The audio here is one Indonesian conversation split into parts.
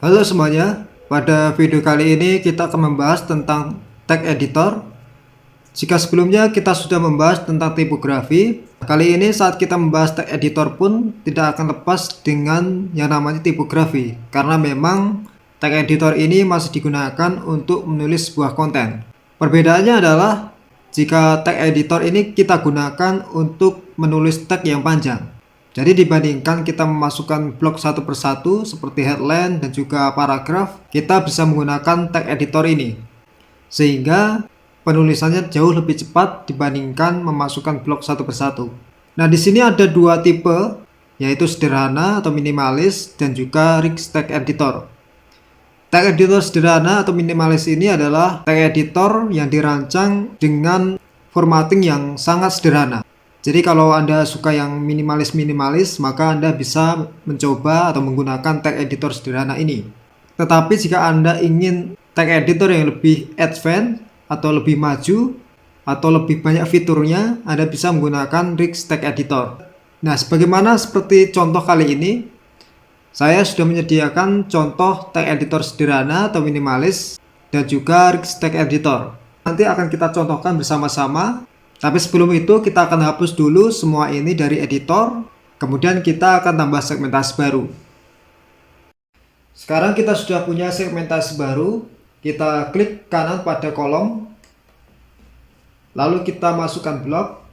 Halo semuanya, pada video kali ini kita akan membahas tentang tag editor. Jika sebelumnya kita sudah membahas tentang tipografi, kali ini saat kita membahas tag editor pun tidak akan lepas dengan yang namanya tipografi, karena memang tag editor ini masih digunakan untuk menulis sebuah konten. Perbedaannya adalah jika tag editor ini kita gunakan untuk menulis tag yang panjang. Jadi dibandingkan kita memasukkan blok satu persatu seperti headline dan juga paragraf, kita bisa menggunakan tag editor ini. Sehingga penulisannya jauh lebih cepat dibandingkan memasukkan blok satu persatu. Nah, di sini ada dua tipe, yaitu sederhana atau minimalis dan juga rich tag editor. Tag editor sederhana atau minimalis ini adalah tag editor yang dirancang dengan formatting yang sangat sederhana. Jadi kalau Anda suka yang minimalis-minimalis, maka Anda bisa mencoba atau menggunakan tag editor sederhana ini. Tetapi jika Anda ingin tag editor yang lebih advance atau lebih maju atau lebih banyak fiturnya, Anda bisa menggunakan rich tag editor. Nah, sebagaimana seperti contoh kali ini, saya sudah menyediakan contoh tag editor sederhana atau minimalis dan juga rich tag editor. Nanti akan kita contohkan bersama-sama. Tapi sebelum itu kita akan hapus dulu semua ini dari editor, kemudian kita akan tambah segmentasi baru. Sekarang kita sudah punya segmentasi baru, kita klik kanan pada kolom, lalu kita masukkan blok,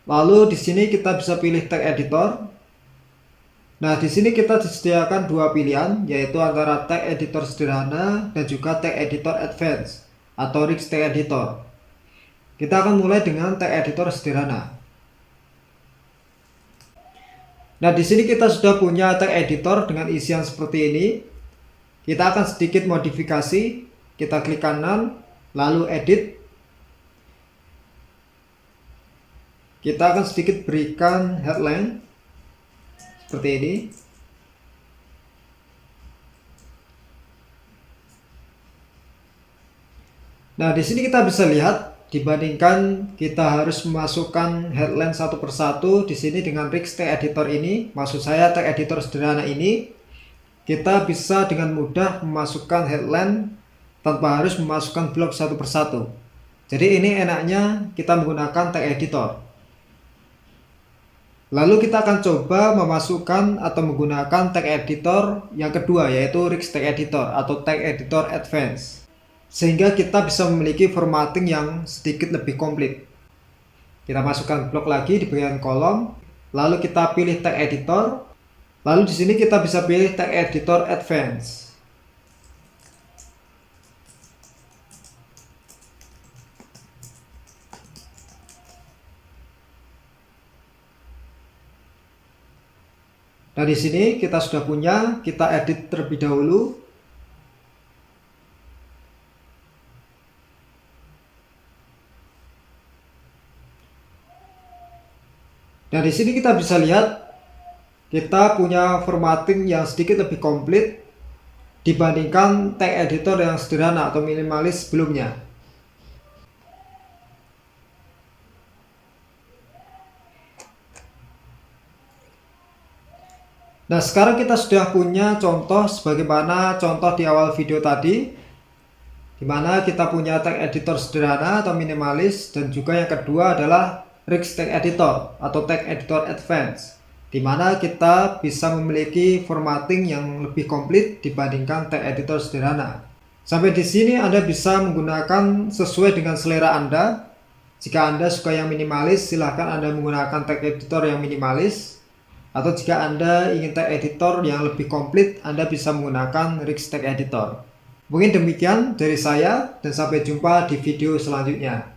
lalu di sini kita bisa pilih tag editor. Nah, di sini kita disediakan dua pilihan, yaitu antara tag editor sederhana dan juga tag editor advance atau rich tag editor. Kita akan mulai dengan tag editor sederhana. Nah, di sini kita sudah punya tag editor dengan isian seperti ini. Kita akan sedikit modifikasi. Kita klik kanan, lalu edit. Kita akan sedikit berikan headline seperti ini. Nah, di sini kita bisa lihat, dibandingkan kita harus memasukkan headline satu persatu, di sini dengan rich tag editor ini, maksud saya tag editor sederhana ini, kita bisa dengan mudah memasukkan headline tanpa harus memasukkan blok satu persatu. Jadi ini enaknya kita menggunakan tag editor. Lalu kita akan coba memasukkan atau menggunakan tag editor yang kedua, yaitu rich tag editor atau tag editor advance, sehingga kita bisa memiliki formatting yang sedikit lebih komplit. Kita masukkan blok lagi di bagian kolom, lalu kita pilih tag editor, lalu di sini kita bisa pilih tag editor advance. Nah, di sini kita sudah punya, kita edit terlebih dahulu. Nah, di sini kita bisa lihat kita punya formatting yang sedikit lebih komplit dibandingkan tag editor yang sederhana atau minimalis sebelumnya. Nah, sekarang kita sudah punya contoh sebagaimana contoh di awal video tadi, di mana kita punya tag editor sederhana atau minimalis, dan juga yang kedua adalah rich tag editor atau tag editor advance, di mana kita bisa memiliki formatting yang lebih komplit dibandingkan tag editor sederhana. Sampai di sini Anda bisa menggunakan sesuai dengan selera Anda. Jika Anda suka yang minimalis, silahkan Anda menggunakan tag editor yang minimalis. Atau jika Anda ingin tag editor yang lebih komplit, Anda bisa menggunakan rich tag editor. Mungkin demikian dari saya, dan sampai jumpa di video selanjutnya.